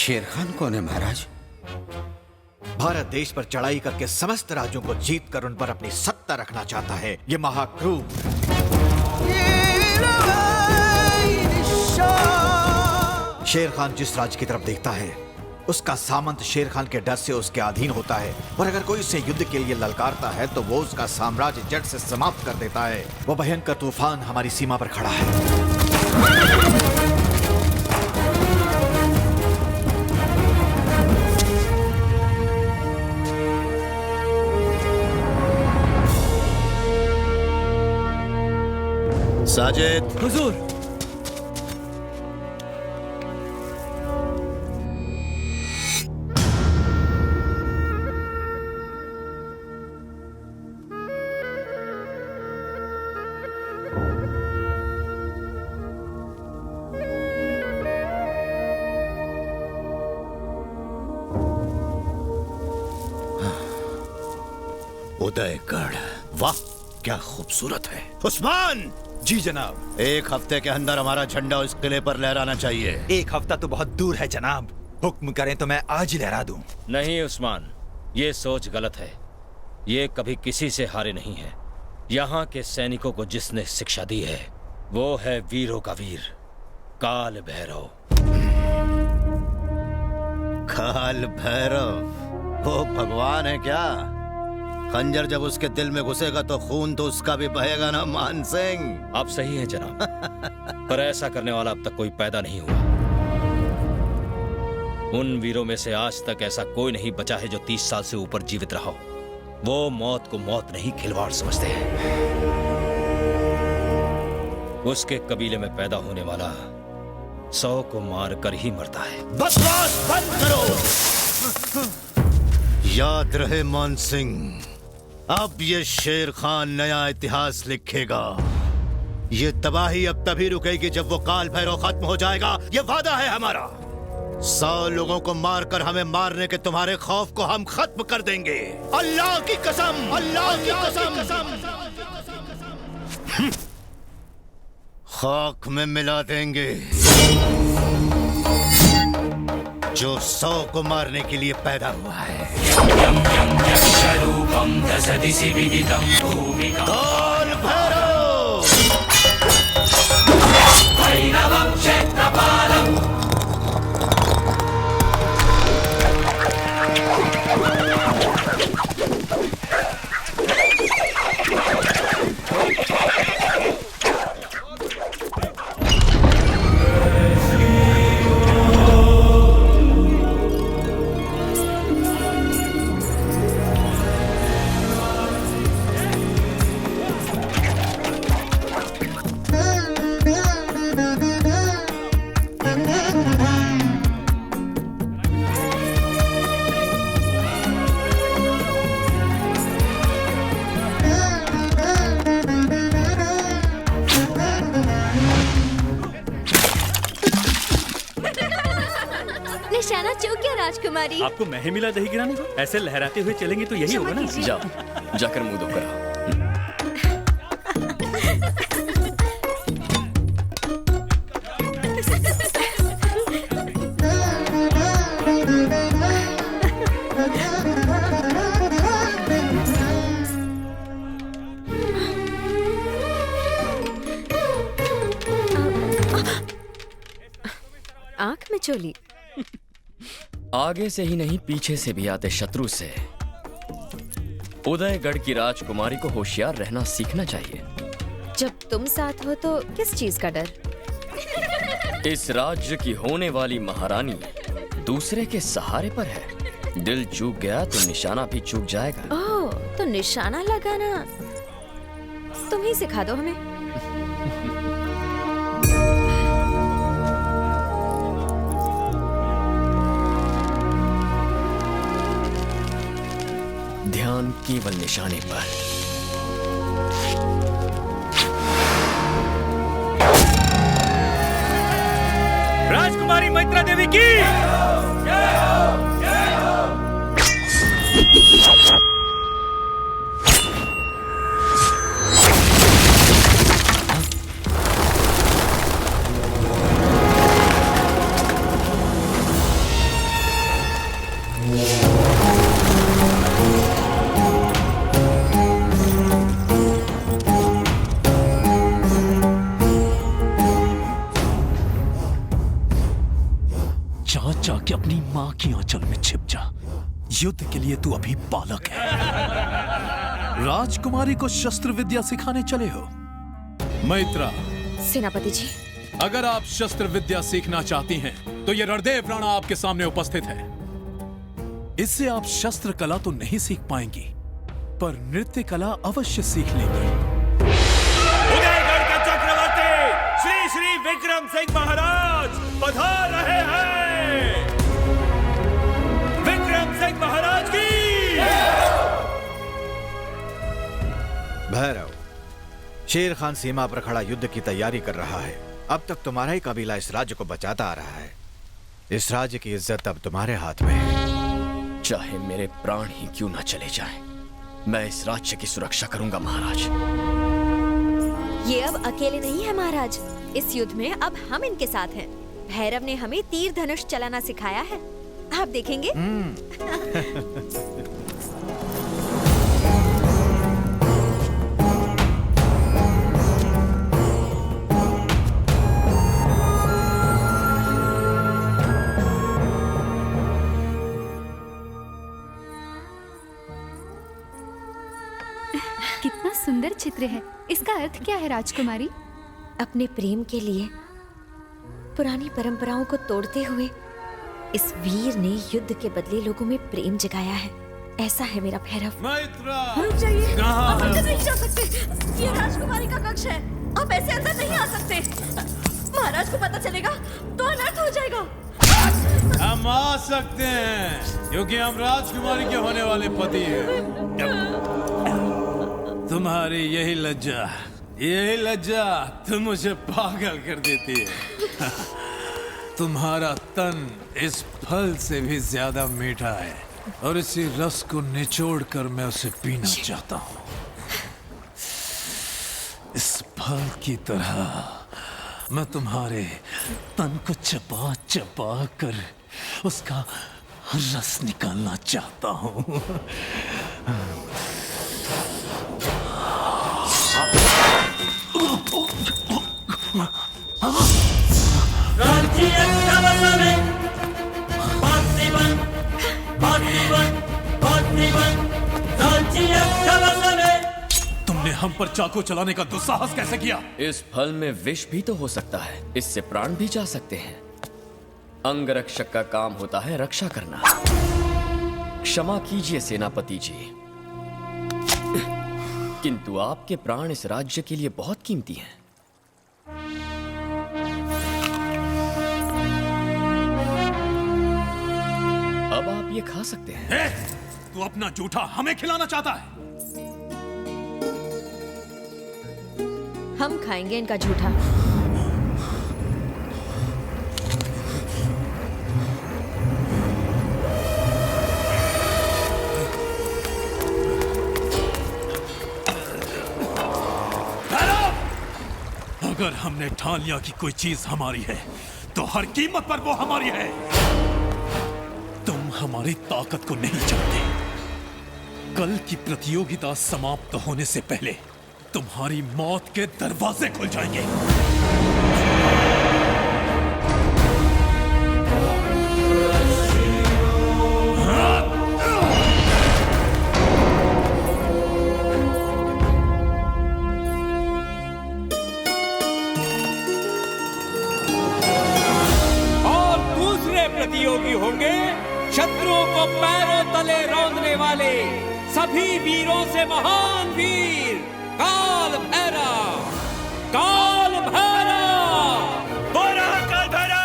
शेर खान कौन है महाराज? भारत देश पर चढ़ाई करके समस्त राज्यों को जीत कर उन पर अपनी सत्ता रखना चाहता है ये महाक्रूर। शेर खान जिस राज्य की तरफ देखता है उसका सामंत शेर खान के डर से उसके अधीन होता है, और अगर कोई उसे युद्ध के लिए ललकारता है तो वो उसका साम्राज्य जड़ से समाप्त कर देता है। वो भयंकर तूफान हमारी सीमा पर खड़ा है। साजिद। हुजूर। उदयगढ़, वाह क्या खूबसूरत है। उस्मान! जी जनाब। एक हफ्ते के अंदर हमारा झंडा उस किले पर लहराना चाहिए। एक हफ्ता तो बहुत दूर है जनाब, हुक्म करें तो मैं आज ही लहरा दूं। नहीं उस्मान, ये सोच गलत है। ये कभी किसी से हारे नहीं है। यहाँ के सैनिकों को जिसने शिक्षा दी है वो है वीरों का वीर, काल भैरव। काल भैरव वो भगवान है क्या? खंजर जब उसके दिल में घुसेगा तो खून तो उसका भी बहेगा ना मान सिंह। आप सही हैं जनाब, पर ऐसा करने वाला अब तक कोई पैदा नहीं हुआ। उन वीरों में से आज तक ऐसा कोई नहीं बचा है जो 30 साल से ऊपर जीवित रहा हो। वो मौत को मौत नहीं खिलवाड़ समझते हैं। उसके कबीले में पैदा होने वाला 100 को मार कर ही मरता है। बकवास बंद करो। याद रहे मान सिंह, अब ये शेर खान नया इतिहास लिखेगा। ये तबाही अब तभी रुकेगी जब वो काल भैरव खत्म हो जाएगा। ये वादा है हमारा। 100 लोगों को मारकर हमें मारने के तुम्हारे खौफ को हम खत्म कर देंगे। अल्लाह की कसम, अल्लाह की कसम। खाक में मिला देंगे जो 100 को मारने के लिए पैदा हुआ है। काल भैरव! निशाना चूक गया राजकुमारी। आपको मैं ही मिला दही गिराने को? ऐसे लहराते हुए चलेंगे तो यही होगा ना। जाओ, जाकर मुंह धो कर आओ। आंख में चोली। आगे से ही नहीं पीछे से भी आते शत्रु से उदयगढ़ की राजकुमारी को होशियार रहना सीखना चाहिए। जब तुम साथ हो तो किस चीज का डर? इस राज्य की होने वाली महारानी दूसरे के सहारे पर है। दिल चूक गया तो निशाना भी चूक जाएगा। ओह, तो निशाना लगाना तुम ही सिखा दो हमें। ध्यान केवल निशाने पर। राजकुमारी मैत्रा देवी की जय हो, जय हो। कि अपनी मां की आंचल में छिप जा। युद्ध के लिए तू अभी बालक है। राजकुमारी को शस्त्र विद्या सिखाने चले हो। मैत्रा, सेनापति जी, अगर आप शस्त्र विद्या सीखना चाहती हैं, तो ये रणदेव राणा आपके सामने उपस्थित है। इससे आप शस्त्र कला तो नहीं सीख पाएंगी, पर नृत्य कला अवश्य सीख लेंगी। उदयगढ़ के चक्रवर्ती श्री श्री विक्रम सिंह महाराज पधार रहे हैं। विक्रम सिंह महाराज की। भैरव, शेर खान सीमा पर खड़ा युद्ध की तैयारी कर रहा है। अब तक तुम्हारा ही कबीला इस राज्य को बचाता आ रहा है। इस राज्य की इज्जत अब तुम्हारे हाथ में है। चाहे मेरे प्राण ही क्यों ना चले जाएं, मैं इस राज्य की सुरक्षा करूंगा महाराज। ये अब अकेले नहीं है महाराज। इस युद्ध में अब हम इनके साथ हैं। भैरव ने हमें तीर धनुष चलाना सिखाया है, आप देखेंगे। कितना सुंदर चित्र है। इसका अर्थ क्या है राजकुमारी? अपने प्रेम के लिए पुरानी परंपराओं को तोड़ते हुए इस वीर ने युद्ध के बदले लोगों में प्रेम जगाया है। ऐसा है मेरा भैरव। मैत्रा, रुक जाइए, कहाँ आप है? अंदर नहीं जा सकते। ये राजकुमारी का कक्ष है, आप ऐसे अंदर नहीं आ सकते। महाराज को पता चलेगा तो अनर्थ हो जाएगा। हम आ सकते हैं, क्योंकि हम राजकुमारी के होने वाले पति हैं। तुम्हारी यही लज्जा तुम मुझे पागल कर देती है। तुम्हारा तन इस फल से भी ज्यादा मीठा है, और इसी रस को निचोड़कर मैं उसे पीना चाहता हूँ। इस फल की तरह मैं तुम्हारे तन को चबा चबा कर उसका रस निकालना चाहता हूँ। तुमने हम पर चाकू चलाने का दुस्साहस कैसे किया? इस फल में विष भी तो हो सकता है, इससे प्राण भी जा सकते हैं। अंगरक्षक का काम होता है रक्षा करना। क्षमा कीजिए सेनापति जी, किंतु आपके प्राण इस राज्य के लिए बहुत कीमती हैं। अब आप ये खा सकते हैं। तू अपना जूठा हमें खिलाना चाहता है? हम खाएंगे इनका झूठा। अगर हमने ठान लिया कि कोई चीज हमारी है, तो हर कीमत पर वो हमारी है। तुम हमारी ताकत को नहीं जानते। कल की प्रतियोगिता समाप्त होने से पहले तुम्हारी मौत के दरवाजे खुल जाएंगे। और दूसरे प्रतियोगी होंगे शत्रुओं को पैरों तले रौंदने वाले सभी वीरों से महान वीर काल भैरव। काल भैरव बोरा का धरा।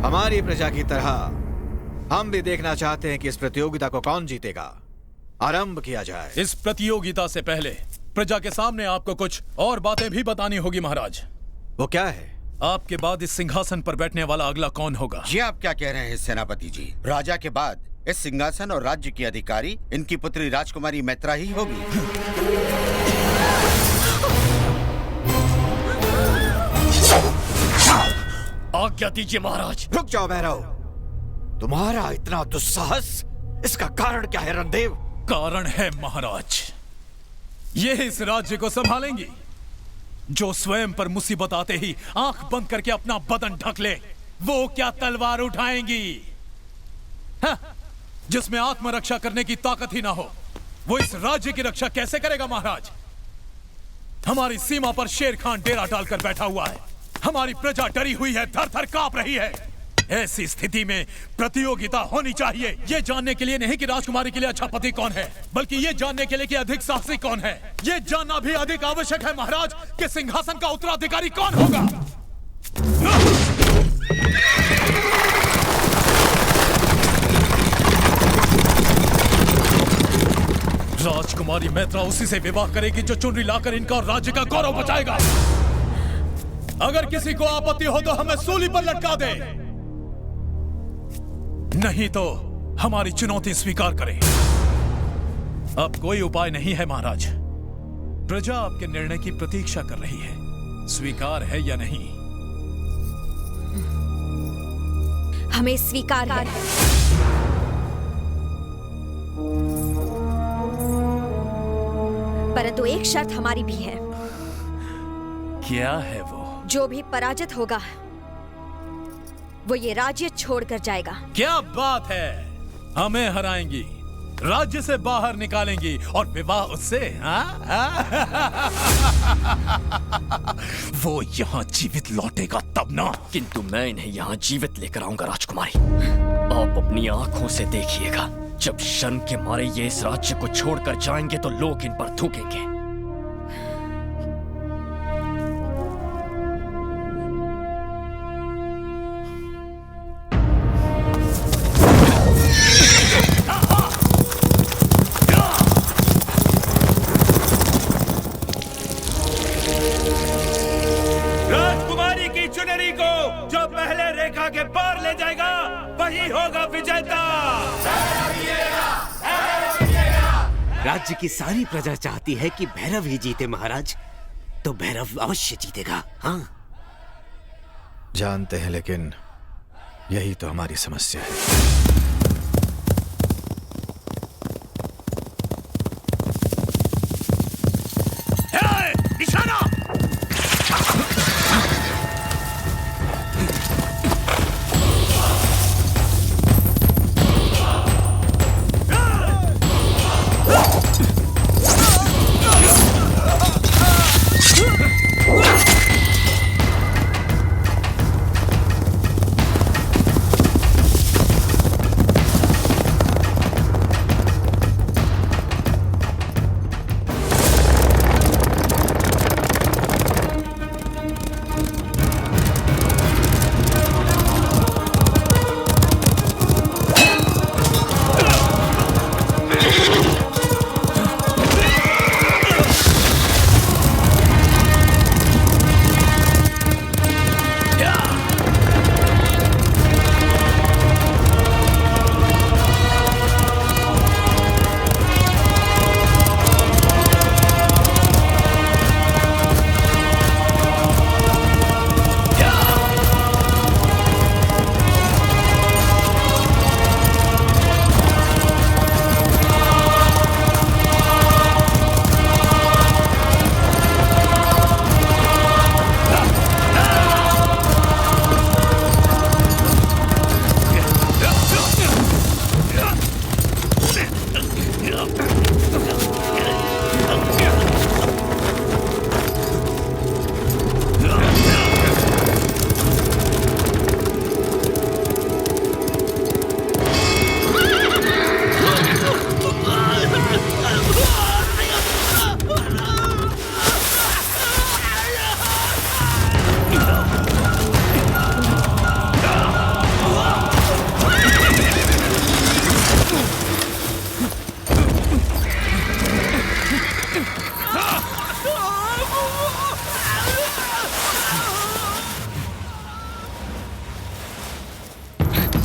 हमारी प्रजा की तरह हम भी देखना चाहते हैं कि इस प्रतियोगिता को कौन जीतेगा। आरंभ किया जाए। इस प्रतियोगिता से पहले प्रजा के सामने आपको कुछ और बातें भी बतानी होगी महाराज। वो क्या है? आपके बाद इस सिंहासन पर बैठने वाला अगला कौन होगा? ये आप क्या कह रहे हैं सेनापति जी? राजा के बाद इस सिंहासन और राज्य की अधिकारी इनकी पुत्री राजकुमारी मैत्रा ही होगी। आज्ञा दीजिए महाराज। रुक जाओ भैरव, तुम्हारा इतना दुस्साहस, इसका कारण क्या है रणदेव? कारण है महाराज, ये इस राज्य को संभालेंगी जो स्वयं पर मुसीबत आते ही आंख बंद करके अपना बदन ढक ले। वो क्या तलवार उठाएंगी? हाँ, जिसमें आत्मरक्षा करने की ताकत ही ना हो, वो इस राज्य की रक्षा कैसे करेगा महाराज? हमारी सीमा पर शेर खान डेरा डालकर बैठा हुआ है, हमारी प्रजा डरी हुई है, थर थर कांप रही है। ऐसी स्थिति में प्रतियोगिता होनी चाहिए, ये जानने के लिए नहीं कि राजकुमारी के लिए अच्छा पति कौन है, बल्कि ये जानने के लिए कि अधिक साहसी कौन है। ये जानना भी अधिक आवश्यक है महाराज कि सिंहासन का उत्तराधिकारी कौन होगा। राजकुमारी मैत्रा उसी से विवाह करेगी जो चुनरी लाकर इनका और राज्य का गौरव बचाएगा। अगर किसी को आपत्ति हो तो हमें सूली पर लटका दे, नहीं तो हमारी चुनौती स्वीकार करें। अब कोई उपाय नहीं है महाराज, प्रजा आपके निर्णय की प्रतीक्षा कर रही है। स्वीकार है या नहीं? हमें स्वीकार है। परंतु एक शर्त हमारी भी है। क्या है वो? जो भी पराजित होगा वो ये राज्य छोड़कर जाएगा। क्या बात है, हमें हराएंगी, राज्य से बाहर निकालेंगी और विवाह उससे? वो यहाँ जीवित लौटेगा तब ना। किंतु मैं इन्हें यहाँ जीवित लेकर आऊंगा राजकुमारी। आप अपनी आंखों से देखिएगा, जब शर्म के मारे ये इस राज्य को छोड़कर जाएंगे तो लोग इन पर थूकेंगे। राजकुमारी की चुनरी को जो पहले रेखा के पार ले जाएगा वही होगा विजेता। राज्य की सारी प्रजा चाहती है कि भैरव ही जीते महाराज, तो भैरव अवश्य जीतेगा। हाँ जानते हैं, लेकिन यही तो हमारी समस्या है।